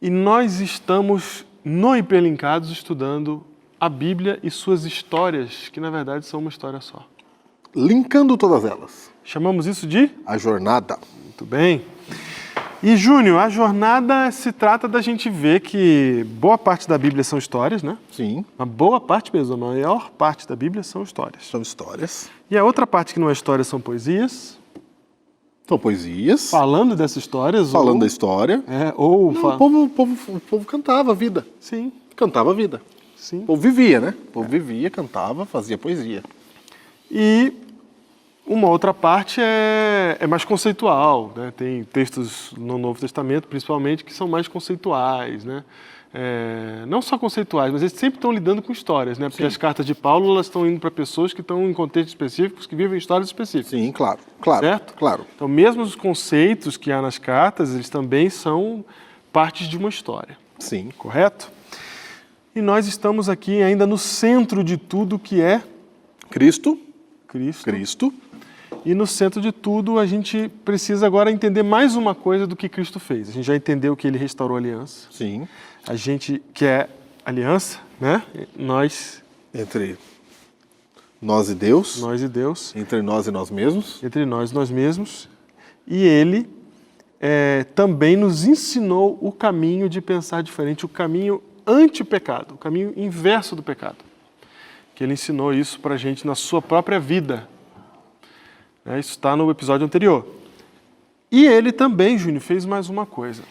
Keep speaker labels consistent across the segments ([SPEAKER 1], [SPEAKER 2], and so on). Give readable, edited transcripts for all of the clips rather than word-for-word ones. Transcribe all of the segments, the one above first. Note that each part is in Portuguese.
[SPEAKER 1] E nós estamos no Hiperlinkados estudando a Bíblia e suas histórias, que na verdade são uma história só.
[SPEAKER 2] Linkando todas elas.
[SPEAKER 1] Chamamos isso de?
[SPEAKER 2] A jornada.
[SPEAKER 1] Muito bem. E, Júnior, a jornada se trata da gente ver que boa parte da Bíblia são histórias, né?
[SPEAKER 2] Sim.
[SPEAKER 1] Uma boa parte mesmo, a maior parte da Bíblia são histórias.
[SPEAKER 2] São histórias.
[SPEAKER 1] E a outra parte que não é história são poesias.
[SPEAKER 2] São poesias.
[SPEAKER 1] Falando dessas histórias.
[SPEAKER 2] Falando da história.
[SPEAKER 1] Ou...
[SPEAKER 2] Não, o povo cantava a vida.
[SPEAKER 1] Sim.
[SPEAKER 2] Cantava a vida.
[SPEAKER 1] Sim.
[SPEAKER 2] O povo vivia, né? O povo vivia, cantava, fazia poesia.
[SPEAKER 1] E uma outra parte é mais conceitual, né? Tem textos no Novo Testamento, principalmente, que são mais conceituais, né? Não só conceituais, mas eles sempre estão lidando com histórias, né? Porque
[SPEAKER 2] Sim.
[SPEAKER 1] as cartas de Paulo, elas estão indo para pessoas que estão em contextos específicos, que vivem histórias específicas.
[SPEAKER 2] Sim, claro.
[SPEAKER 1] Certo?
[SPEAKER 2] Claro.
[SPEAKER 1] Então, mesmo os conceitos que há nas cartas, eles também são partes de uma história.
[SPEAKER 2] Sim.
[SPEAKER 1] Correto? E nós estamos aqui ainda no centro de tudo que é
[SPEAKER 2] Cristo.
[SPEAKER 1] E no centro de tudo, a gente precisa agora entender mais uma coisa do que Cristo fez. A gente já entendeu que ele restaurou a aliança.
[SPEAKER 2] Sim.
[SPEAKER 1] A gente quer aliança, né? Nós...
[SPEAKER 2] Entre nós e Deus.
[SPEAKER 1] Nós e Deus.
[SPEAKER 2] Entre nós e nós mesmos.
[SPEAKER 1] Entre nós e nós mesmos. E ele também nos ensinou o caminho de pensar diferente, o caminho anti-pecado, o caminho inverso do pecado. Que ele ensinou isso pra gente na sua própria vida. Isso está no episódio anterior. E ele também, Júnior, fez mais uma coisa.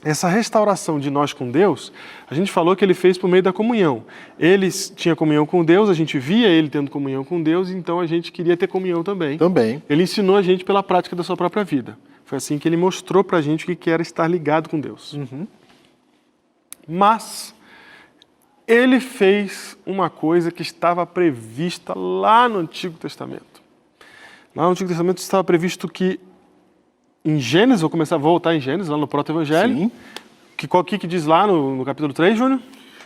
[SPEAKER 1] Essa restauração de nós com Deus, a gente falou que ele fez por meio da comunhão. Ele tinha comunhão com Deus, a gente via ele tendo comunhão com Deus, então a gente queria ter comunhão também.
[SPEAKER 2] Também.
[SPEAKER 1] Ele ensinou a gente pela prática da sua própria vida. Foi assim que ele mostrou pra gente o que era estar ligado com Deus.
[SPEAKER 2] Uhum.
[SPEAKER 1] Mas ele fez uma coisa que estava prevista lá no Antigo Testamento. Lá no Antigo Testamento estava previsto que, em Gênesis, vou começar a voltar em Gênesis, lá no Proto-Evangelho.
[SPEAKER 2] Sim.
[SPEAKER 1] Que diz lá no capítulo 3, Júnior?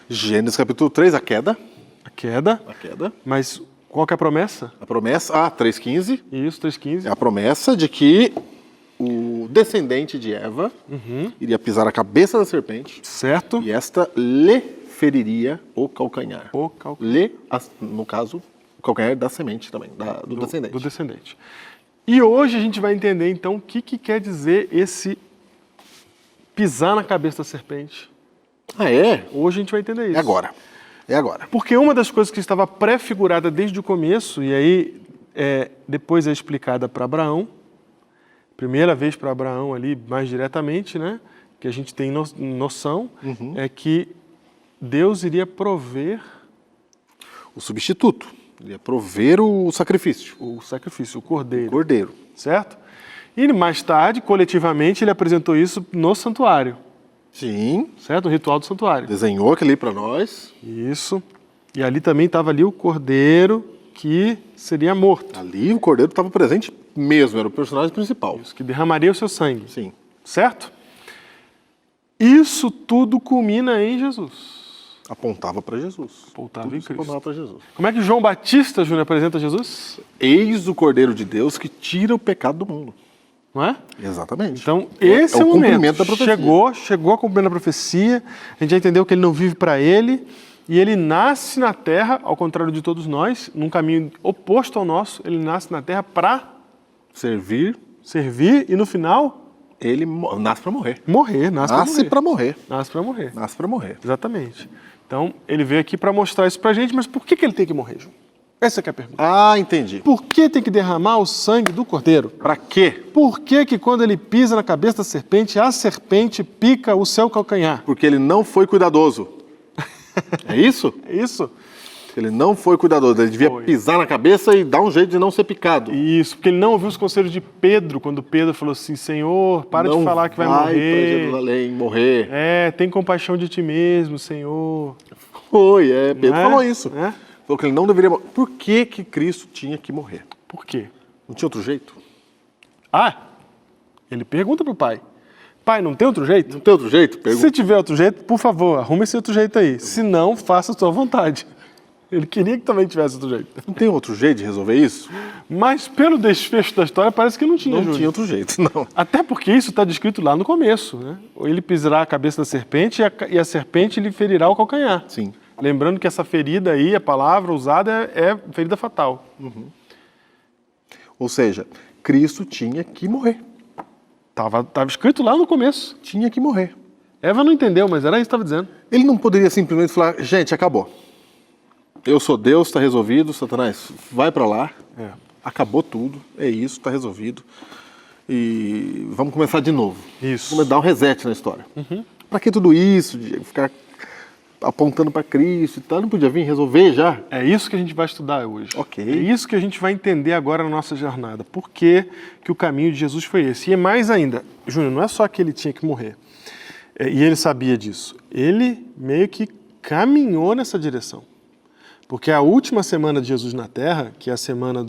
[SPEAKER 2] Gênesis capítulo 3, a queda.
[SPEAKER 1] A queda.
[SPEAKER 2] A queda.
[SPEAKER 1] Mas qual que é a promessa?
[SPEAKER 2] A promessa, 3,15.
[SPEAKER 1] Isso, 3,15.
[SPEAKER 2] É a promessa de que o descendente de Eva iria pisar a cabeça da serpente.
[SPEAKER 1] Certo.
[SPEAKER 2] E esta lhe feriria o calcanhar.
[SPEAKER 1] O calcanhar.
[SPEAKER 2] No caso, o calcanhar da semente também, do descendente.
[SPEAKER 1] Do descendente. E hoje a gente vai entender, então, o que quer dizer esse pisar na cabeça da serpente.
[SPEAKER 2] Ah, é?
[SPEAKER 1] Hoje a gente vai entender isso.
[SPEAKER 2] É agora.
[SPEAKER 1] Porque uma das coisas que estava pré-figurada desde o começo, e aí depois é explicada para Abraão, primeira vez para Abraão ali, mais diretamente, né? Que a gente tem noção, é que Deus iria prover
[SPEAKER 2] o substituto. Ele ia prover o sacrifício.
[SPEAKER 1] O sacrifício, o cordeiro.
[SPEAKER 2] O cordeiro.
[SPEAKER 1] Certo? E mais tarde, coletivamente, ele apresentou isso no santuário.
[SPEAKER 2] Sim.
[SPEAKER 1] Certo? No ritual do santuário.
[SPEAKER 2] Desenhou aquele ali para nós.
[SPEAKER 1] Isso. E ali também estava ali o cordeiro que seria morto.
[SPEAKER 2] Ali o cordeiro estava presente mesmo, era o personagem principal.
[SPEAKER 1] Isso, que derramaria o seu sangue.
[SPEAKER 2] Sim.
[SPEAKER 1] Certo? Isso tudo culmina em Jesus.
[SPEAKER 2] Apontava para Jesus.
[SPEAKER 1] Apontava em Cristo.
[SPEAKER 2] Apontava para Jesus.
[SPEAKER 1] Como é que João Batista, Júnior, apresenta Jesus?
[SPEAKER 2] Eis o Cordeiro de Deus que tira o pecado do mundo.
[SPEAKER 1] Não é?
[SPEAKER 2] Exatamente.
[SPEAKER 1] Então, esse é o momento.
[SPEAKER 2] Cumprimento da profecia.
[SPEAKER 1] Chegou a cumprimento da profecia, a gente já entendeu que ele não vive para ele, e ele nasce na terra, ao contrário de todos nós, num caminho oposto ao nosso, ele nasce na terra para
[SPEAKER 2] servir,
[SPEAKER 1] e no final...
[SPEAKER 2] Ele nasce para morrer.
[SPEAKER 1] Nasce
[SPEAKER 2] para morrer.
[SPEAKER 1] Nasce para morrer.
[SPEAKER 2] Nasce para morrer.
[SPEAKER 1] Exatamente. Então, ele veio aqui para mostrar isso para a gente, mas por que ele tem que morrer, João? Essa que é a pergunta.
[SPEAKER 2] Ah, entendi.
[SPEAKER 1] Por que tem que derramar o sangue do cordeiro?
[SPEAKER 2] Para quê?
[SPEAKER 1] Por que quando ele pisa na cabeça da serpente, a serpente pica o seu calcanhar?
[SPEAKER 2] Porque ele não foi cuidadoso. É isso?
[SPEAKER 1] É isso?
[SPEAKER 2] Ele não foi cuidadoso, ele devia pisar na cabeça e dar um jeito de não ser picado.
[SPEAKER 1] Isso, porque ele não ouviu os conselhos de Pedro, quando Pedro falou assim, Senhor, para de falar que vai morrer.
[SPEAKER 2] Pra Jerusalém morrer.
[SPEAKER 1] Tem compaixão de ti mesmo, Senhor.
[SPEAKER 2] Pedro falou isso. Falou que ele não deveria morrer. Por que Cristo tinha que morrer?
[SPEAKER 1] Por quê?
[SPEAKER 2] Não tinha outro jeito?
[SPEAKER 1] Ele pergunta pro pai. Pai, não tem outro jeito?
[SPEAKER 2] Não tem outro jeito?
[SPEAKER 1] Se tiver outro jeito, por favor, arrume esse outro jeito aí. Se não, faça a sua vontade. Ele queria que também tivesse outro jeito.
[SPEAKER 2] Não tem outro jeito de resolver isso?
[SPEAKER 1] Mas pelo desfecho da história parece que não tinha,
[SPEAKER 2] Não
[SPEAKER 1] Júnior.
[SPEAKER 2] tinha outro jeito, não.
[SPEAKER 1] Até porque isso está descrito lá no começo, né? Ele pisará a cabeça da serpente e a serpente lhe ferirá o calcanhar.
[SPEAKER 2] Sim.
[SPEAKER 1] Lembrando que essa ferida aí, a palavra usada é ferida fatal.
[SPEAKER 2] Ou seja, Cristo tinha que morrer.
[SPEAKER 1] Tava escrito lá no começo.
[SPEAKER 2] Tinha que morrer.
[SPEAKER 1] Eva não entendeu, mas era isso que estava dizendo.
[SPEAKER 2] Ele não poderia simplesmente falar, gente, acabou. Eu sou Deus, está resolvido, Satanás, vai para lá. Acabou tudo, é isso, está resolvido. E vamos começar de novo.
[SPEAKER 1] Isso.
[SPEAKER 2] Vamos dar um reset na história. Para que tudo isso, de ficar apontando para Cristo e tal? Não podia vir resolver já?
[SPEAKER 1] É isso que a gente vai estudar hoje.
[SPEAKER 2] Ok.
[SPEAKER 1] É isso que a gente vai entender agora na nossa jornada. Por que o caminho de Jesus foi esse? E é mais ainda, Júnior, não é só que ele tinha que morrer. E ele sabia disso. Ele meio que caminhou nessa direção. Porque a última semana de Jesus na Terra, que é a semana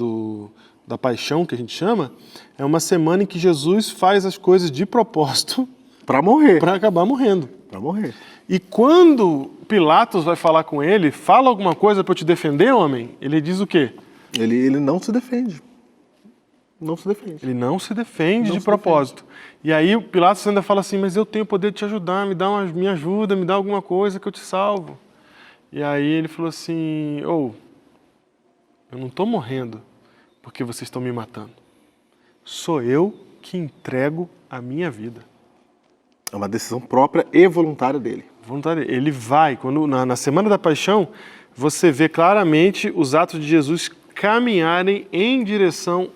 [SPEAKER 1] da paixão, que a gente chama, é uma semana em que Jesus faz as coisas de propósito
[SPEAKER 2] Para morrer.
[SPEAKER 1] para acabar morrendo.
[SPEAKER 2] Para morrer.
[SPEAKER 1] E quando Pilatos vai falar com ele, fala alguma coisa para eu te defender, homem, ele diz o quê?
[SPEAKER 2] Ele não se defende. Não se defende.
[SPEAKER 1] Ele não se defende
[SPEAKER 2] Não
[SPEAKER 1] de
[SPEAKER 2] se
[SPEAKER 1] propósito. E aí o Pilatos ainda fala assim, mas eu tenho o poder de te ajudar, me ajuda, me dá alguma coisa que eu te salvo. E aí ele falou assim, eu não estou morrendo porque vocês estão me matando. Sou eu que entrego a minha vida.
[SPEAKER 2] É uma decisão própria e voluntária dele.
[SPEAKER 1] Voluntário. Ele vai, na Semana da Paixão, você vê claramente os atos de Jesus caminharem em direção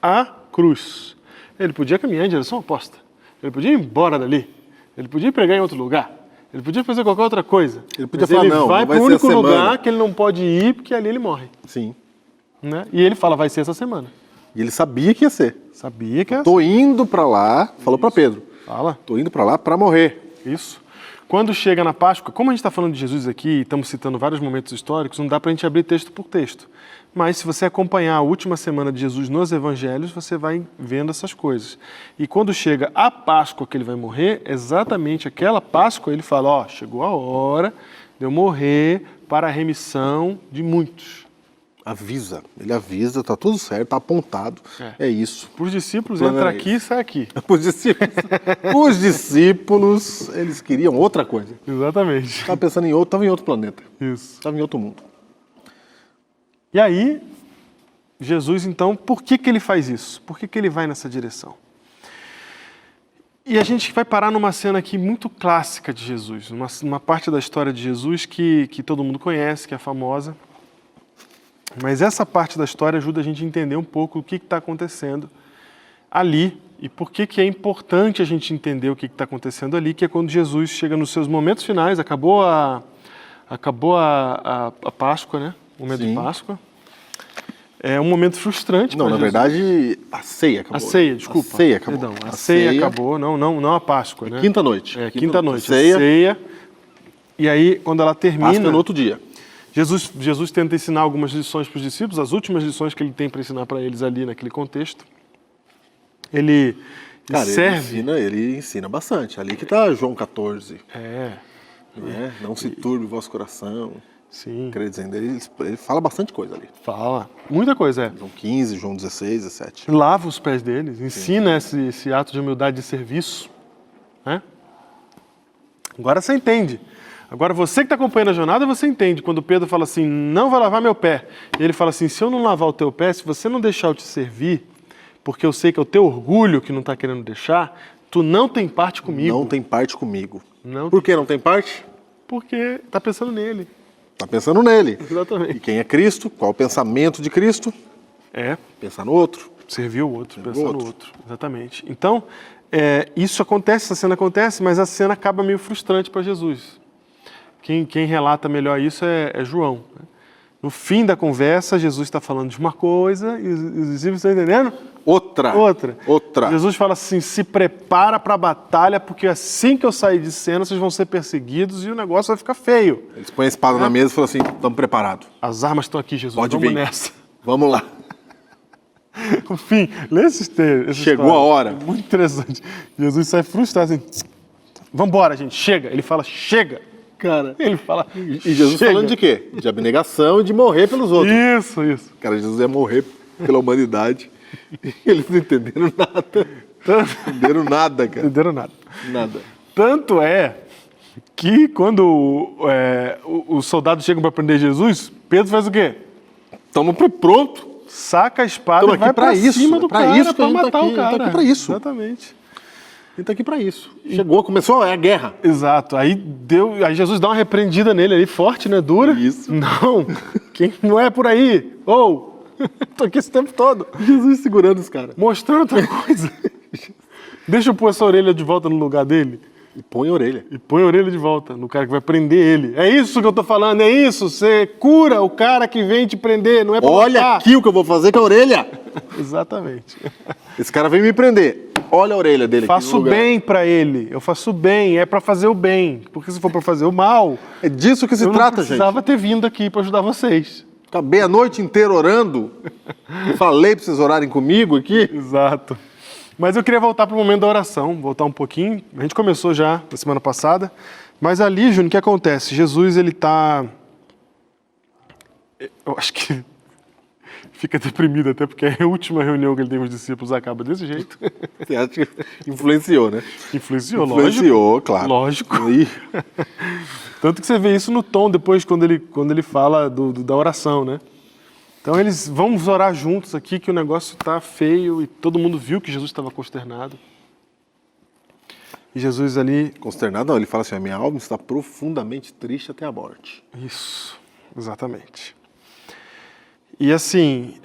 [SPEAKER 1] à cruz. Ele podia caminhar em direção oposta. Ele podia ir embora dali. Ele podia pregar em outro lugar. Ele podia fazer qualquer outra coisa.
[SPEAKER 2] Ele podia
[SPEAKER 1] Mas
[SPEAKER 2] falar,
[SPEAKER 1] ele
[SPEAKER 2] não,
[SPEAKER 1] vai
[SPEAKER 2] vai
[SPEAKER 1] para o
[SPEAKER 2] ser a
[SPEAKER 1] único
[SPEAKER 2] semana.
[SPEAKER 1] lugar que ele não pode ir, porque ali ele morre.
[SPEAKER 2] Sim.
[SPEAKER 1] Né? E ele fala, vai ser essa semana.
[SPEAKER 2] E ele sabia que ia ser.
[SPEAKER 1] Sabia que é
[SPEAKER 2] Tô indo para lá, falou para Pedro.
[SPEAKER 1] Fala.
[SPEAKER 2] Tô indo para lá para morrer.
[SPEAKER 1] Isso. Quando chega na Páscoa, como a gente está falando de Jesus aqui, e estamos citando vários momentos históricos, não dá para a gente abrir texto por texto. Mas se você acompanhar a última semana de Jesus nos Evangelhos, você vai vendo essas coisas. E quando chega a Páscoa que ele vai morrer, exatamente aquela Páscoa, ele fala, ó, chegou a hora de eu morrer para a remissão de muitos.
[SPEAKER 2] Avisa. Ele avisa, tá tudo certo, tá apontado. É isso.
[SPEAKER 1] Para os discípulos,
[SPEAKER 2] Plano
[SPEAKER 1] entra
[SPEAKER 2] era
[SPEAKER 1] aqui e sai aqui.
[SPEAKER 2] Os discípulos, eles queriam outra coisa.
[SPEAKER 1] Exatamente.
[SPEAKER 2] Estava pensando em outro, estava em outro planeta.
[SPEAKER 1] Isso.
[SPEAKER 2] Estava em outro mundo.
[SPEAKER 1] E aí, Jesus, então, por que ele faz isso? Por que ele vai nessa direção? E a gente vai parar numa cena aqui muito clássica de Jesus, uma parte da história de Jesus que todo mundo conhece, que é famosa. Mas essa parte da história ajuda a gente a entender um pouco o que está acontecendo ali e por que é importante a gente entender o que está acontecendo ali, que é quando Jesus chega nos seus momentos finais, acabou a Páscoa, né? O momento de
[SPEAKER 2] Sim.
[SPEAKER 1] Páscoa. É um momento frustrante
[SPEAKER 2] Não,
[SPEAKER 1] para
[SPEAKER 2] na
[SPEAKER 1] Jesus.
[SPEAKER 2] verdade, a ceia acabou.
[SPEAKER 1] A ceia, desculpa.
[SPEAKER 2] A ceia acabou.
[SPEAKER 1] Perdão, a ceia acabou, não a Páscoa, né?
[SPEAKER 2] Quinta noite.
[SPEAKER 1] É, quinta noite.
[SPEAKER 2] Ceia.
[SPEAKER 1] A ceia. E aí, quando ela termina,
[SPEAKER 2] Páscoa no outro dia.
[SPEAKER 1] Jesus tenta ensinar algumas lições para os discípulos, as últimas lições que ele tem para ensinar para eles ali naquele contexto. Ele
[SPEAKER 2] Cara,
[SPEAKER 1] serve.
[SPEAKER 2] ele ensina bastante. Ali que está João 14.
[SPEAKER 1] É,
[SPEAKER 2] Né? Não se turbe o vosso coração.
[SPEAKER 1] sim.
[SPEAKER 2] Quer dizer, ele fala bastante coisa ali.
[SPEAKER 1] Fala. Muita coisa, é.
[SPEAKER 2] João 15, João 16, 17.
[SPEAKER 1] Lava os pés deles, ensina esse ato de humildade de serviço. Né? Agora você entende. Agora você que está acompanhando a jornada, você entende. Quando Pedro fala assim, não vai lavar meu pé. E ele fala assim, se eu não lavar o teu pé, se você não deixar eu te servir, porque eu sei que é o teu orgulho que não está querendo deixar, tu não tem parte comigo.
[SPEAKER 2] Não tem parte comigo.
[SPEAKER 1] Não
[SPEAKER 2] Por que não tem parte?
[SPEAKER 1] Porque está pensando nele.
[SPEAKER 2] Está pensando nele.
[SPEAKER 1] Exatamente.
[SPEAKER 2] E quem é Cristo? Qual o pensamento de Cristo?
[SPEAKER 1] É,
[SPEAKER 2] Pensar no outro.
[SPEAKER 1] servir o outro,
[SPEAKER 2] Servir
[SPEAKER 1] pensar
[SPEAKER 2] o
[SPEAKER 1] no
[SPEAKER 2] outro.
[SPEAKER 1] outro. Exatamente. Então, isso acontece, essa cena acontece, mas a cena acaba meio frustrante para Jesus. Quem relata melhor isso é João. Né? No fim da conversa, Jesus está falando de uma coisa e os discípulos estão entendendo?
[SPEAKER 2] Outra.
[SPEAKER 1] Outra. Jesus fala assim, se prepara para a batalha, porque assim que eu sair de cena, vocês vão ser perseguidos e o negócio vai ficar feio.
[SPEAKER 2] Eles põem a espada na mesa e falam assim, estamos preparados.
[SPEAKER 1] As armas estão aqui, Jesus,
[SPEAKER 2] Pode
[SPEAKER 1] vamos
[SPEAKER 2] vir.
[SPEAKER 1] nessa.
[SPEAKER 2] Vamos lá.
[SPEAKER 1] Enfim, lê esse texto.
[SPEAKER 2] Chegou a hora.
[SPEAKER 1] É muito interessante. Jesus sai frustrado assim, vambora, gente, chega. Ele fala, chega.
[SPEAKER 2] Cara,
[SPEAKER 1] Ele fala,
[SPEAKER 2] e Jesus
[SPEAKER 1] chega.
[SPEAKER 2] falando de quê? De abnegação e de morrer pelos outros.
[SPEAKER 1] Isso.
[SPEAKER 2] Cara, Jesus ia morrer pela humanidade. E eles não entenderam nada. Entenderam nada, cara.
[SPEAKER 1] Entenderam nada.
[SPEAKER 2] Nada.
[SPEAKER 1] Tanto é que quando os soldados chegam para prender Jesus, Pedro faz o quê?
[SPEAKER 2] Estamos pronto.
[SPEAKER 1] Saca a espada e vai para cima do cara para matar o cara.
[SPEAKER 2] A gente tá aqui para isso.
[SPEAKER 1] Exatamente.
[SPEAKER 2] A gente tá aqui para isso. Chegou, começou a guerra.
[SPEAKER 1] Exato. Aí Jesus dá uma repreendida nele ali, forte, né? Dura.
[SPEAKER 2] Isso.
[SPEAKER 1] Não, não é por aí. Tô aqui esse tempo todo.
[SPEAKER 2] Jesus segurando os caras.
[SPEAKER 1] Mostrando outra coisa. Deixa eu pôr essa orelha de volta no lugar dele.
[SPEAKER 2] E põe a orelha.
[SPEAKER 1] E põe a orelha de volta no cara que vai prender ele. É isso que eu tô falando, é isso. Você cura o cara que vem te prender, não é pra
[SPEAKER 2] Olha
[SPEAKER 1] matar.
[SPEAKER 2] aqui o que eu vou fazer com a orelha.
[SPEAKER 1] Exatamente.
[SPEAKER 2] Esse cara veio me prender. Olha a orelha dele aqui no
[SPEAKER 1] Faço
[SPEAKER 2] lugar.
[SPEAKER 1] bem pra ele. Eu faço bem, é pra fazer o bem. Porque se for pra fazer o mal,
[SPEAKER 2] É disso que se
[SPEAKER 1] eu
[SPEAKER 2] trata,
[SPEAKER 1] não precisava
[SPEAKER 2] gente.
[SPEAKER 1] ter vindo aqui pra ajudar vocês.
[SPEAKER 2] Acabei a noite inteira orando. Falei pra vocês orarem comigo aqui.
[SPEAKER 1] Exato. Mas eu queria voltar para o momento da oração, voltar um pouquinho. A gente começou já na semana passada, mas ali, Júnior, o que acontece? Jesus, ele tá... Eu acho que fica deprimido até porque a última reunião que ele teve com os discípulos acaba desse jeito.
[SPEAKER 2] Você acha que influenciou, né?
[SPEAKER 1] Influenciou,
[SPEAKER 2] Influenciou, claro.
[SPEAKER 1] Lógico.
[SPEAKER 2] E
[SPEAKER 1] Tanto que você vê isso no tom depois, quando ele fala da oração, né? Então eles vamos orar juntos aqui, que o negócio está feio, e todo mundo viu que Jesus estava consternado. E Jesus ali...
[SPEAKER 2] consternado, não, ele fala assim, a minha alma está profundamente triste até a morte.
[SPEAKER 1] Isso, exatamente. E assim,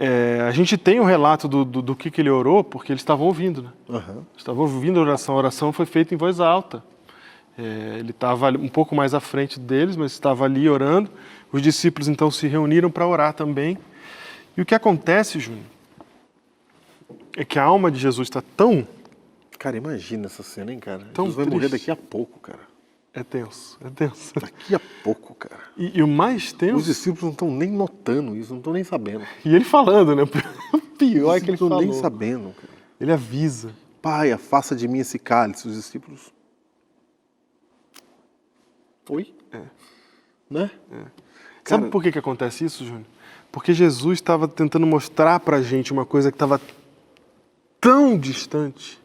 [SPEAKER 1] a gente tem o relato do que ele orou, porque eles estavam ouvindo, né?
[SPEAKER 2] Uhum.
[SPEAKER 1] Estavam ouvindo a oração foi feita em voz alta. Ele estava um pouco mais à frente deles, mas estava ali orando. Os discípulos então se reuniram para orar também. E o que acontece, Júnior, é que a alma de Jesus está tão...
[SPEAKER 2] Cara, imagina essa cena, hein, cara?
[SPEAKER 1] Tão
[SPEAKER 2] Jesus vai morrer
[SPEAKER 1] triste.
[SPEAKER 2] daqui a pouco, cara.
[SPEAKER 1] É tenso, é tenso.
[SPEAKER 2] Daqui a pouco, cara.
[SPEAKER 1] E o mais
[SPEAKER 2] Os
[SPEAKER 1] tenso...
[SPEAKER 2] discípulos não estão nem notando isso, não estão nem sabendo.
[SPEAKER 1] E ele falando, né? O pior é que ele
[SPEAKER 2] não estão
[SPEAKER 1] falou.
[SPEAKER 2] nem sabendo, cara.
[SPEAKER 1] Ele avisa.
[SPEAKER 2] Pai, afasta de mim esse cálice. Os discípulos... Oi? Né?
[SPEAKER 1] Sabe
[SPEAKER 2] Cara,
[SPEAKER 1] por que acontece isso, Júnior? Porque Jesus estava tentando mostrar pra gente uma coisa que estava tão distante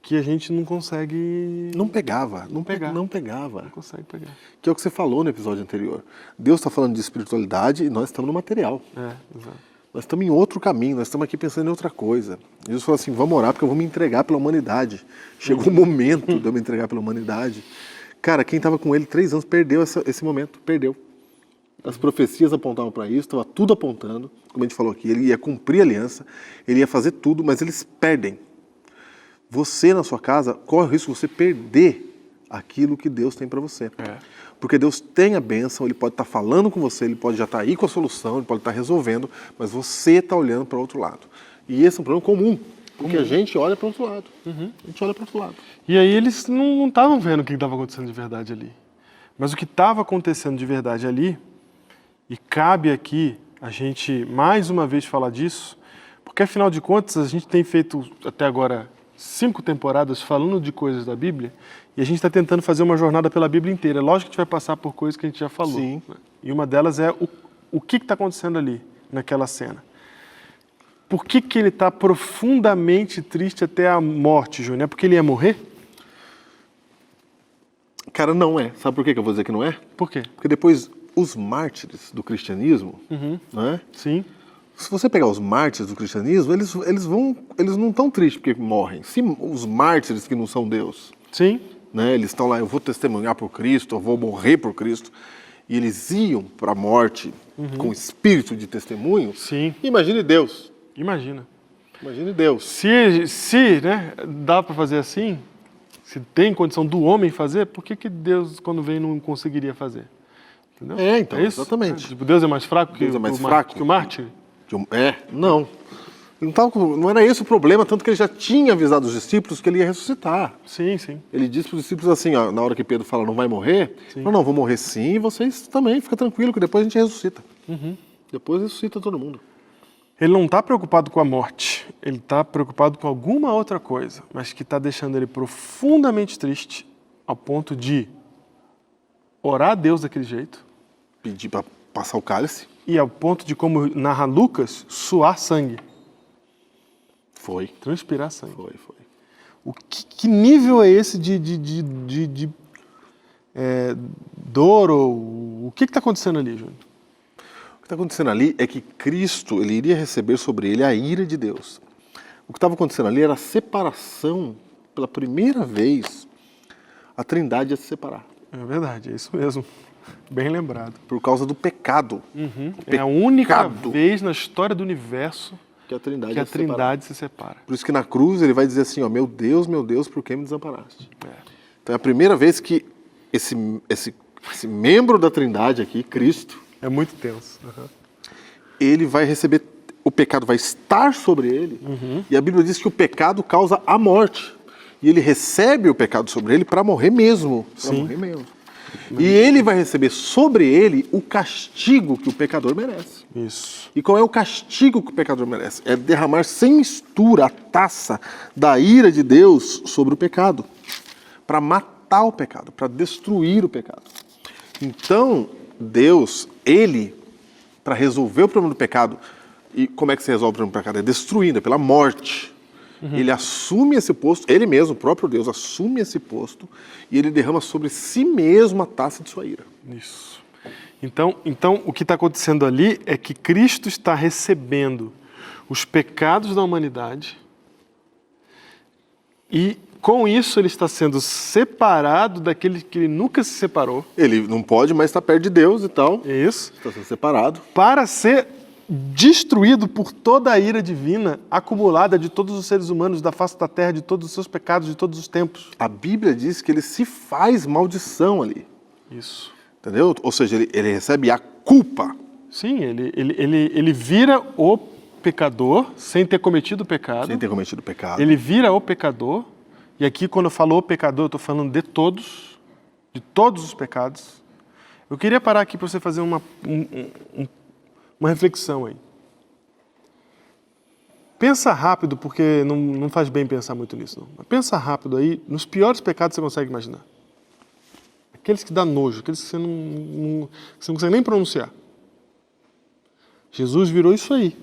[SPEAKER 1] que a gente não consegue...
[SPEAKER 2] não pegava. Não
[SPEAKER 1] pegar.
[SPEAKER 2] Não pegava.
[SPEAKER 1] Não consegue pegar.
[SPEAKER 2] Que é o que você falou no episódio anterior. Deus está falando de espiritualidade e nós estamos no material.
[SPEAKER 1] Exato.
[SPEAKER 2] Nós estamos em outro caminho, nós estamos aqui pensando em outra coisa. Jesus falou assim, vamos orar porque eu vou me entregar pela humanidade. Chegou o momento de eu me entregar pela humanidade. Cara, quem estava com ele 3 anos perdeu esse momento, perdeu. As profecias apontavam para isso, estava tudo apontando, como a gente falou aqui, ele ia cumprir a aliança, ele ia fazer tudo, mas eles perdem. Você na sua casa corre o risco de você perder aquilo que Deus tem para você. Porque Deus tem a bênção, ele pode estar falando com você, ele pode já estar aí com a solução, ele pode estar resolvendo, mas você está olhando para o outro lado. E esse é um problema comum, porque a gente olha para o outro lado. A gente olha para o outro lado.
[SPEAKER 1] E aí eles não estavam vendo o que estava acontecendo de verdade ali. Mas o que estava acontecendo de verdade ali, e cabe aqui a gente mais uma vez falar disso, porque afinal de contas a gente tem feito até agora 5 temporadas falando de coisas da Bíblia, e a gente está tentando fazer uma jornada pela Bíblia inteira. Lógico que a gente vai passar por coisas que a gente já falou.
[SPEAKER 2] Sim.
[SPEAKER 1] Né? E uma delas é o que está acontecendo ali, naquela cena. Por que ele está profundamente triste até a morte, Júnior? É porque ele ia morrer?
[SPEAKER 2] Cara, não é. Sabe por que eu vou dizer que não é?
[SPEAKER 1] Por quê?
[SPEAKER 2] Porque depois os mártires do cristianismo, né?
[SPEAKER 1] Sim.
[SPEAKER 2] Se você pegar os mártires do cristianismo, eles não estão tristes porque morrem. Se os mártires que não são Deus,
[SPEAKER 1] Sim.
[SPEAKER 2] né? Eles estão lá, eu vou testemunhar por Cristo, eu vou morrer por Cristo, e eles iam para a morte com espírito de testemunho.
[SPEAKER 1] Sim.
[SPEAKER 2] Imagine Deus.
[SPEAKER 1] Imagina.
[SPEAKER 2] Imagine Deus.
[SPEAKER 1] Se né, dá para fazer assim, se tem condição do homem fazer, por que Deus, quando vem, não conseguiria fazer? Entendeu?
[SPEAKER 2] Então,
[SPEAKER 1] É isso?
[SPEAKER 2] exatamente.
[SPEAKER 1] Tipo, Deus é mais fraco
[SPEAKER 2] Deus é mais
[SPEAKER 1] que
[SPEAKER 2] fraco.
[SPEAKER 1] o mártir?
[SPEAKER 2] Não. Não era esse o problema, tanto que ele já tinha avisado os discípulos que ele ia ressuscitar.
[SPEAKER 1] Sim, sim.
[SPEAKER 2] Ele disse para os discípulos assim, ó, na hora que Pedro fala, não vai morrer? Não, vou morrer sim, e vocês também, fica tranquilo, que depois a gente ressuscita. Depois ressuscita todo mundo.
[SPEAKER 1] Ele não está preocupado com a morte, ele está preocupado com alguma outra coisa, mas que está deixando ele profundamente triste, ao ponto de orar a Deus daquele jeito.
[SPEAKER 2] Pedir para passar o cálice.
[SPEAKER 1] E ao ponto de, como narra Lucas, suar sangue.
[SPEAKER 2] Foi.
[SPEAKER 1] Transpirar sangue.
[SPEAKER 2] Foi.
[SPEAKER 1] Que nível é esse de dor? Ou o que está acontecendo ali, Júnior?
[SPEAKER 2] O que está acontecendo ali é que Cristo ele iria receber sobre ele a ira de Deus. O que estava acontecendo ali era a separação, pela primeira vez, a Trindade ia se separar.
[SPEAKER 1] É verdade, é isso mesmo. Bem lembrado.
[SPEAKER 2] Por causa do pecado.
[SPEAKER 1] É a única vez na história do universo
[SPEAKER 2] que a Trindade,
[SPEAKER 1] que a Trindade se separa.
[SPEAKER 2] Por isso que na cruz ele vai dizer assim, ó, meu Deus, por que me desamparaste? Então é a primeira vez que esse membro da Trindade aqui, Cristo...
[SPEAKER 1] É muito tenso.
[SPEAKER 2] Ele vai receber, o pecado vai estar sobre ele, e a Bíblia diz que o pecado causa a morte. E ele recebe o pecado sobre ele para morrer mesmo. Para morrer mesmo. E ele vai receber sobre ele o castigo que o pecador merece.
[SPEAKER 1] Isso.
[SPEAKER 2] E qual é o castigo que o pecador merece? É derramar sem mistura a taça da ira de Deus sobre o pecado. Para matar o pecado, para destruir o pecado. Então, Deus, ele, para resolver o problema do pecado, e como é que se resolve o problema do pecado? É destruindo, é pela morte. Ele assume esse posto, ele mesmo, o próprio Deus, assume esse posto e ele derrama sobre si mesmo a taça de sua ira.
[SPEAKER 1] Isso. Então o que está acontecendo ali é que Cristo está recebendo os pecados da humanidade e, com isso, ele está sendo separado daquele que ele nunca se separou.
[SPEAKER 2] Ele não pode mais estar perto de Deus e tal.
[SPEAKER 1] É isso.
[SPEAKER 2] Está sendo separado.
[SPEAKER 1] Para ser destruído por toda a ira divina acumulada de todos os seres humanos da face da terra, de todos os seus pecados, de todos os tempos.
[SPEAKER 2] A Bíblia diz que ele se faz maldição ali.
[SPEAKER 1] Isso.
[SPEAKER 2] Entendeu? Ou seja, ele recebe a culpa.
[SPEAKER 1] Sim, ele vira o pecador sem ter cometido o pecado.
[SPEAKER 2] Sem ter cometido o pecado.
[SPEAKER 1] Ele vira o pecador. E aqui, quando eu falo o pecador, eu estou falando de todos os pecados. Eu queria parar aqui para você fazer uma reflexão aí. Pensa rápido, porque não faz bem pensar muito nisso, não. Mas pensa rápido aí, nos piores pecados que você consegue imaginar. Aqueles que dá nojo, aqueles que você não consegue nem pronunciar. Jesus virou isso aí.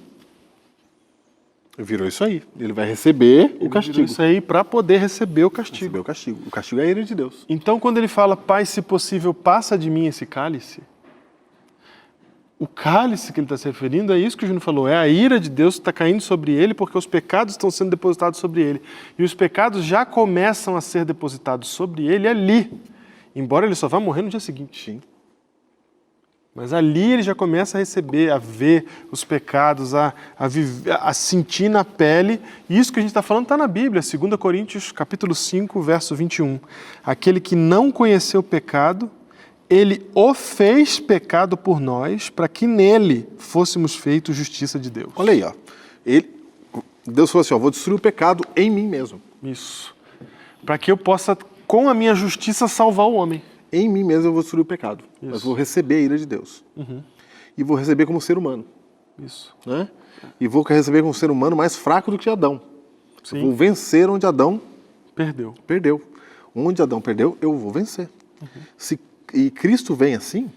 [SPEAKER 2] Virou isso aí. Ele vai receber o castigo.
[SPEAKER 1] Virou isso aí para poder receber o castigo.
[SPEAKER 2] Receber o castigo. O castigo é a ira de Deus.
[SPEAKER 1] Então, quando ele fala, Pai, se possível, passa de mim esse cálice, o cálice que ele está se referindo é isso que o Júnior falou, é a ira de Deus que está caindo sobre ele porque os pecados estão sendo depositados sobre ele. E os pecados já começam a ser depositados sobre ele ali, embora ele só vá morrer no dia seguinte.
[SPEAKER 2] Sim.
[SPEAKER 1] Mas ali ele já começa a receber, a ver os pecados, a sentir na pele. E isso que a gente está falando está na Bíblia, 2 Coríntios capítulo 5, verso 21. Aquele que não conheceu o pecado, ele o fez pecado por nós, para que nele fôssemos feitos justiça de Deus.
[SPEAKER 2] Olha aí, ó. Deus falou assim, ó, vou destruir o pecado em mim mesmo.
[SPEAKER 1] Isso. Para que eu possa, com a minha justiça, salvar o homem.
[SPEAKER 2] Em mim mesmo eu vou destruir o pecado.
[SPEAKER 1] Isso.
[SPEAKER 2] Mas vou receber a ira de Deus. E vou receber como ser humano.
[SPEAKER 1] Isso.
[SPEAKER 2] Né? E vou receber como ser humano mais fraco do que Adão.
[SPEAKER 1] Sim.
[SPEAKER 2] Eu vou vencer onde Adão
[SPEAKER 1] perdeu.
[SPEAKER 2] Onde Adão perdeu, eu vou vencer. E Cristo vem assim,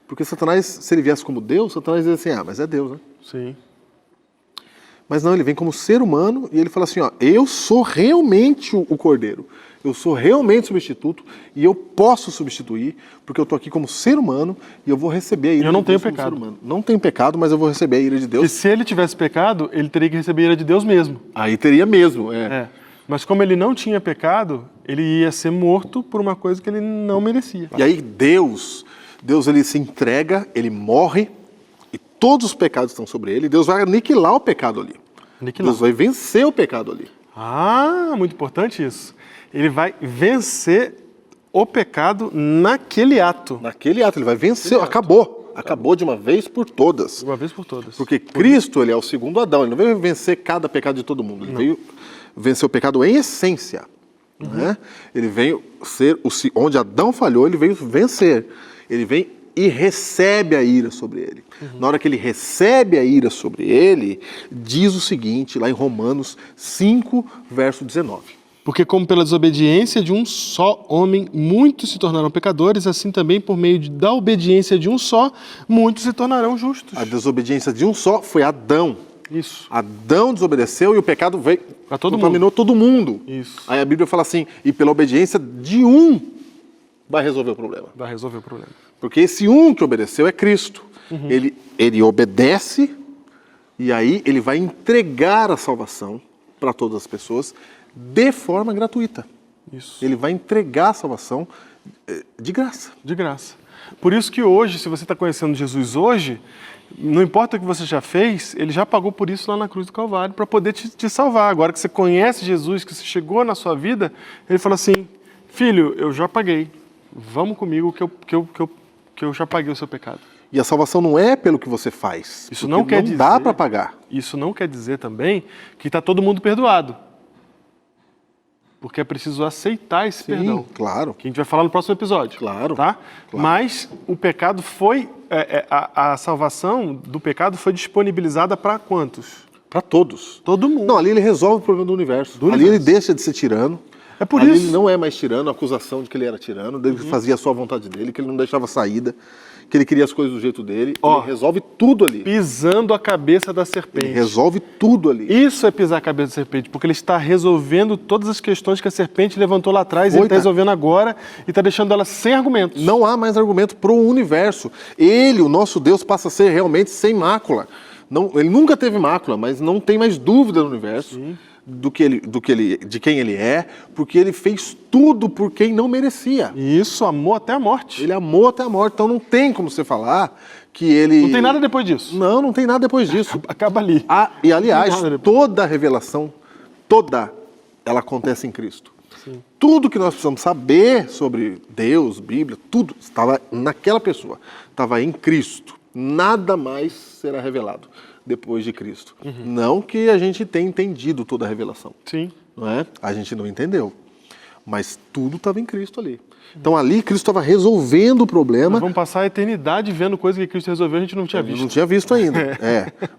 [SPEAKER 2] porque Satanás, se ele viesse como Deus, Satanás diz assim, mas é Deus, né?
[SPEAKER 1] Sim.
[SPEAKER 2] Mas não, ele vem como ser humano e ele fala assim, ó, eu sou realmente o Cordeiro. Eu sou realmente substituto e eu posso substituir, porque eu estou aqui como ser humano e eu vou receber a ira de Deus. Eu não tenho pecado. Não tenho pecado, mas eu vou receber a ira de Deus.
[SPEAKER 1] E se ele tivesse pecado, ele teria que receber a ira de Deus mesmo.
[SPEAKER 2] Aí teria mesmo,
[SPEAKER 1] Mas como ele não tinha pecado, ele ia ser morto por uma coisa que ele não merecia.
[SPEAKER 2] E aí Deus ele se entrega, ele morre e todos os pecados estão sobre ele. Deus vai aniquilar o pecado ali. Deus vai vencer o pecado ali.
[SPEAKER 1] Ah, muito importante isso. Ele vai vencer o pecado naquele ato.
[SPEAKER 2] Naquele ato, ele vai vencer. Acabou. Acabou de uma vez por todas.
[SPEAKER 1] De uma vez por todas.
[SPEAKER 2] Porque Cristo, ele é o segundo Adão. Ele não veio vencer cada pecado de todo mundo. Ele veio vencer o pecado em essência. Né? Ele veio ser, onde Adão falhou, ele veio vencer. Ele vem e recebe a ira sobre ele. Na hora que ele recebe a ira sobre ele, diz o seguinte, lá em Romanos 5, verso 19.
[SPEAKER 1] Porque como pela desobediência de um só homem, muitos se tornaram pecadores, assim também por meio da obediência de um só, muitos se tornarão justos.
[SPEAKER 2] A desobediência de um só foi Adão.
[SPEAKER 1] Isso.
[SPEAKER 2] Adão desobedeceu e o pecado veio, contaminou todo mundo.
[SPEAKER 1] Isso.
[SPEAKER 2] Aí a Bíblia fala assim, e pela obediência de um vai resolver o problema.
[SPEAKER 1] Vai resolver o problema.
[SPEAKER 2] Porque esse um que obedeceu é Cristo. Ele obedece e aí ele vai entregar a salvação para todas as pessoas de forma gratuita.
[SPEAKER 1] Isso.
[SPEAKER 2] Ele vai entregar a salvação de graça.
[SPEAKER 1] De graça. Por isso que hoje, se você está conhecendo Jesus hoje, não importa o que você já fez, ele já pagou por isso lá na cruz do Calvário para poder te salvar. Agora que você conhece Jesus, que você chegou na sua vida, ele fala assim, filho, eu já paguei, vamos comigo que eu já paguei o seu pecado.
[SPEAKER 2] E a salvação não é pelo que você faz.
[SPEAKER 1] Isso não quer dizer,
[SPEAKER 2] dá para pagar.
[SPEAKER 1] Isso não quer dizer também que está todo mundo perdoado. Porque é preciso aceitar esse perdão.
[SPEAKER 2] Claro.
[SPEAKER 1] Que a gente vai falar no próximo episódio.
[SPEAKER 2] Claro.
[SPEAKER 1] Tá?
[SPEAKER 2] Claro.
[SPEAKER 1] Mas o pecado foi... a salvação do pecado foi disponibilizada para quantos?
[SPEAKER 2] Para todos.
[SPEAKER 1] Todo mundo.
[SPEAKER 2] Não, ali ele resolve o problema do universo. Ali ele deixa de ser tirano.
[SPEAKER 1] É por
[SPEAKER 2] ali
[SPEAKER 1] isso.
[SPEAKER 2] ele não é mais tirano, a acusação de que ele era tirano, dele fazia a sua vontade dele, que ele não deixava saída, que ele queria as coisas do jeito dele. Ele resolve tudo ali.
[SPEAKER 1] Pisando a cabeça da serpente.
[SPEAKER 2] Ele resolve tudo ali.
[SPEAKER 1] Isso é pisar a cabeça da serpente, porque ele está resolvendo todas as questões que a serpente levantou lá atrás, ele está resolvendo agora e está deixando ela sem argumentos.
[SPEAKER 2] Não há mais argumento para o universo. Ele, o nosso Deus, passa a ser realmente sem mácula. Não, ele nunca teve mácula, mas não tem mais dúvida no universo. Sim. De quem ele é, porque ele fez tudo por quem não merecia.
[SPEAKER 1] Isso, amou até a morte.
[SPEAKER 2] Ele amou até a morte, então não tem como você falar que ele...
[SPEAKER 1] Não tem nada depois disso.
[SPEAKER 2] Não tem nada depois disso.
[SPEAKER 1] Acaba ali.
[SPEAKER 2] E aliás, toda a revelação, ela acontece em Cristo. Sim. Tudo que nós precisamos saber sobre Deus, Bíblia, tudo estava naquela pessoa, estava em Cristo. Nada mais será revelado depois de Cristo. Não que a gente tenha entendido toda a revelação.
[SPEAKER 1] Sim.
[SPEAKER 2] Não é? A gente não entendeu. Mas tudo estava em Cristo ali. Então ali Cristo estava resolvendo o problema.
[SPEAKER 1] Nós vamos passar a eternidade vendo coisas que Cristo resolveu e a gente não tinha visto.
[SPEAKER 2] Não tinha visto ainda.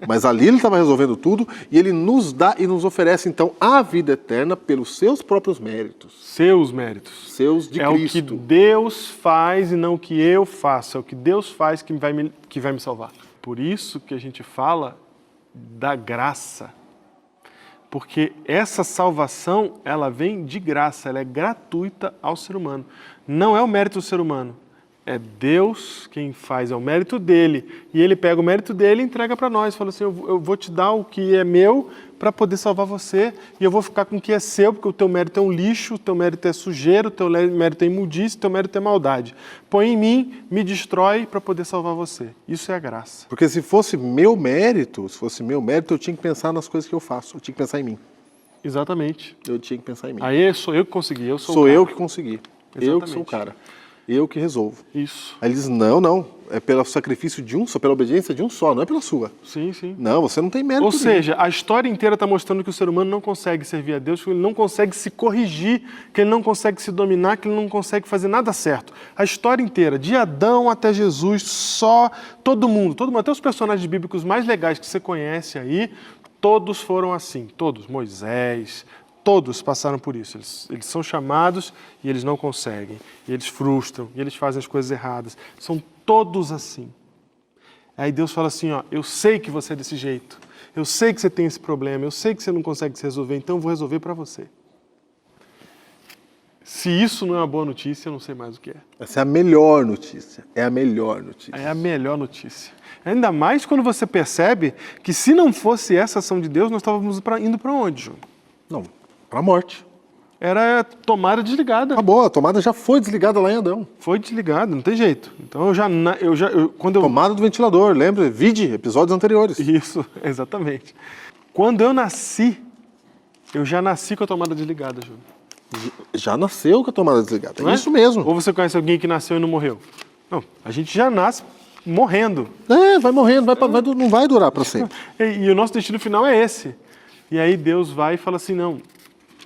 [SPEAKER 2] Mas ali ele estava resolvendo tudo e ele nos dá e nos oferece então a vida eterna pelos seus próprios méritos.
[SPEAKER 1] Seus méritos.
[SPEAKER 2] Seus de Cristo.
[SPEAKER 1] É o que Deus faz e não o que eu faço. É o que Deus faz que vai me salvar. Por isso que a gente fala da graça. Porque essa salvação, ela vem de graça, ela é gratuita ao ser humano. Não é o mérito do ser humano, é Deus quem faz, é o mérito dele. E ele pega o mérito dele e entrega para nós. Fala assim, eu vou te dar o que é meu para poder salvar você, e eu vou ficar com o que é seu, porque o teu mérito é um lixo, o teu mérito é sujeira, o teu mérito é imundície, o teu mérito é maldade. Põe em mim, me destrói para poder salvar você. Isso é a graça.
[SPEAKER 2] Porque se fosse meu mérito, eu tinha que pensar nas coisas que eu faço, eu tinha que pensar em mim.
[SPEAKER 1] Exatamente.
[SPEAKER 2] Eu tinha que pensar em mim.
[SPEAKER 1] Aí sou eu que consegui, eu sou o cara.
[SPEAKER 2] Sou eu que consegui.
[SPEAKER 1] Exatamente.
[SPEAKER 2] Eu que sou o cara. Eu que resolvo.
[SPEAKER 1] Isso.
[SPEAKER 2] Aí ele diz, não, é pelo sacrifício de um só, pela obediência de um só, não é pela sua.
[SPEAKER 1] Sim, sim.
[SPEAKER 2] Não, você não tem mérito.
[SPEAKER 1] Ou seja, a história inteira está mostrando que o ser humano não consegue servir a Deus, que ele não consegue se corrigir, que ele não consegue se dominar, que ele não consegue fazer nada certo. A história inteira, de Adão até Jesus, só todo mundo, até os personagens bíblicos mais legais que você conhece aí, todos foram assim, todos, Moisés... Todos passaram por isso. Eles são chamados e eles não conseguem. E eles frustram, e eles fazem as coisas erradas. São todos assim. Aí Deus fala assim, eu sei que você é desse jeito. Eu sei que você tem esse problema. Eu sei que você não consegue se resolver, então eu vou resolver para você. Se isso não é uma boa notícia, eu não sei mais o que é.
[SPEAKER 2] Essa é a melhor notícia. É a melhor notícia.
[SPEAKER 1] É a melhor notícia. Ainda mais quando você percebe que se não fosse essa ação de Deus, nós estávamos indo para onde, João?
[SPEAKER 2] Não, para a morte.
[SPEAKER 1] Era tomada desligada.
[SPEAKER 2] Acabou, a tomada já foi desligada lá em Adão.
[SPEAKER 1] Foi desligada, não tem jeito. Então
[SPEAKER 2] Tomada do ventilador, lembra? Vide episódios anteriores.
[SPEAKER 1] Isso, exatamente. Quando eu nasci, eu já nasci com a tomada desligada, Júlio.
[SPEAKER 2] Já nasceu com a tomada desligada,
[SPEAKER 1] Não
[SPEAKER 2] é isso mesmo.
[SPEAKER 1] Ou você conhece alguém que nasceu e não morreu? Não, a gente já nasce morrendo.
[SPEAKER 2] Vai morrendo, não vai durar para sempre.
[SPEAKER 1] E o nosso destino final é esse. E aí Deus vai e fala assim, não,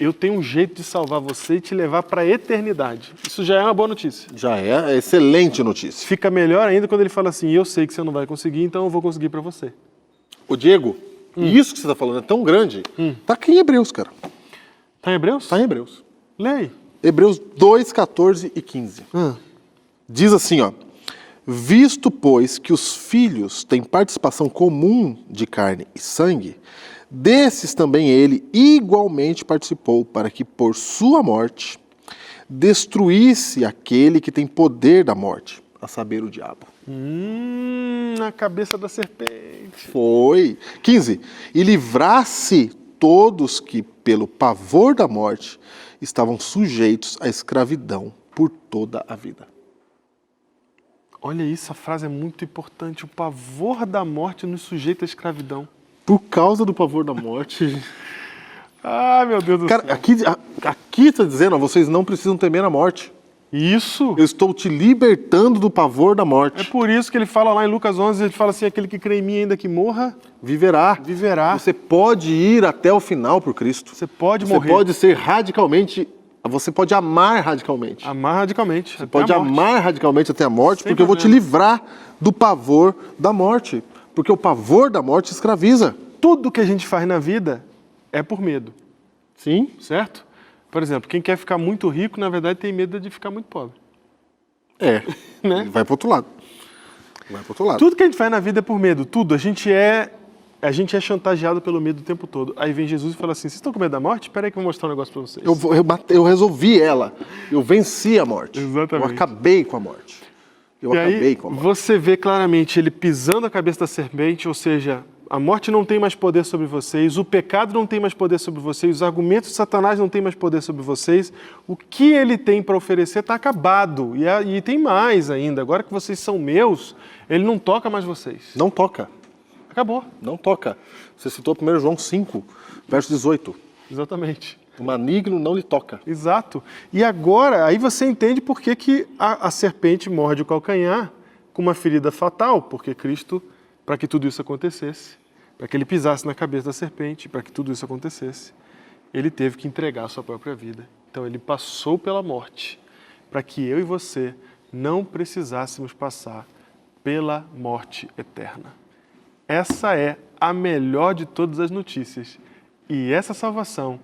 [SPEAKER 1] eu tenho um jeito de salvar você e te levar para a eternidade. Isso já é uma boa notícia.
[SPEAKER 2] Já é excelente notícia.
[SPEAKER 1] Fica melhor ainda quando ele fala assim, eu sei que você não vai conseguir, então eu vou conseguir para você.
[SPEAKER 2] Ô Diego, isso que você está falando é tão grande, tá aqui em Hebreus, cara.
[SPEAKER 1] Está em Hebreus?
[SPEAKER 2] Está em Hebreus.
[SPEAKER 1] Leia.
[SPEAKER 2] Hebreus 2, 14 e 15. Diz assim, ó. Visto, pois, que os filhos têm participação comum de carne e sangue, desses também ele igualmente participou, para que por sua morte destruísse aquele que tem poder da morte, a saber, o diabo.
[SPEAKER 1] Na cabeça da serpente.
[SPEAKER 2] Foi. 15. E livrasse todos que, pelo pavor da morte, estavam sujeitos à escravidão por toda a vida.
[SPEAKER 1] Olha isso, a frase é muito importante. O pavor da morte nos sujeita à escravidão.
[SPEAKER 2] Por causa do pavor da morte.
[SPEAKER 1] Ah, meu Deus do céu.
[SPEAKER 2] Cara, aqui está dizendo, ó, vocês não precisam temer a morte.
[SPEAKER 1] Isso.
[SPEAKER 2] Eu estou te libertando do pavor da morte.
[SPEAKER 1] É por isso que ele fala lá em Lucas 11, ele fala assim, aquele que crê em mim ainda que morra,
[SPEAKER 2] Viverá.
[SPEAKER 1] viverá.
[SPEAKER 2] Você pode ir até o final por Cristo.
[SPEAKER 1] Você pode
[SPEAKER 2] Você
[SPEAKER 1] morrer.
[SPEAKER 2] pode ser radicalmente... Você pode amar radicalmente.
[SPEAKER 1] Amar radicalmente.
[SPEAKER 2] Você pode amar radicalmente até a morte,
[SPEAKER 1] Sem
[SPEAKER 2] porque eu vou te
[SPEAKER 1] problema.
[SPEAKER 2] livrar do pavor da morte. Porque o pavor da morte escraviza.
[SPEAKER 1] Tudo que a gente faz na vida é por medo,
[SPEAKER 2] Sim.
[SPEAKER 1] certo? Por exemplo, quem quer ficar muito rico, na verdade, tem medo de ficar muito pobre.
[SPEAKER 2] É.
[SPEAKER 1] Né?
[SPEAKER 2] Vai pro outro lado. Vai pro outro lado.
[SPEAKER 1] Tudo que a gente faz na vida é por medo, tudo. A gente é chantageado pelo medo o tempo todo. Aí vem Jesus e fala assim, vocês estão com medo da morte? Espera aí que eu vou mostrar um negócio para vocês.
[SPEAKER 2] Eu resolvi ela. Eu venci a morte.
[SPEAKER 1] Exatamente.
[SPEAKER 2] Eu acabei com a morte. Eu
[SPEAKER 1] E
[SPEAKER 2] acabei
[SPEAKER 1] aí
[SPEAKER 2] com a morte.
[SPEAKER 1] você vê claramente ele pisando a cabeça da serpente, ou seja, a morte não tem mais poder sobre vocês, o pecado não tem mais poder sobre vocês, os argumentos de Satanás não têm mais poder sobre vocês. O que ele tem para oferecer está acabado. E tem mais ainda. Agora que vocês são meus, ele não toca mais vocês.
[SPEAKER 2] Não toca.
[SPEAKER 1] Acabou.
[SPEAKER 2] Não toca. Você citou 1 João 5, verso 18.
[SPEAKER 1] Exatamente.
[SPEAKER 2] O maligno não lhe toca.
[SPEAKER 1] Exato. E agora, aí você entende por que a serpente morde o calcanhar com uma ferida fatal, porque Cristo, para que tudo isso acontecesse, para que ele pisasse na cabeça da serpente, para que tudo isso acontecesse, ele teve que entregar a sua própria vida. Então ele passou pela morte, para que eu e você não precisássemos passar pela morte eterna. Essa é a melhor de todas as notícias. E essa salvação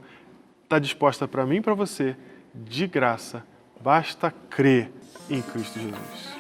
[SPEAKER 1] está disposta para mim e para você, de graça. Basta crer em Cristo Jesus.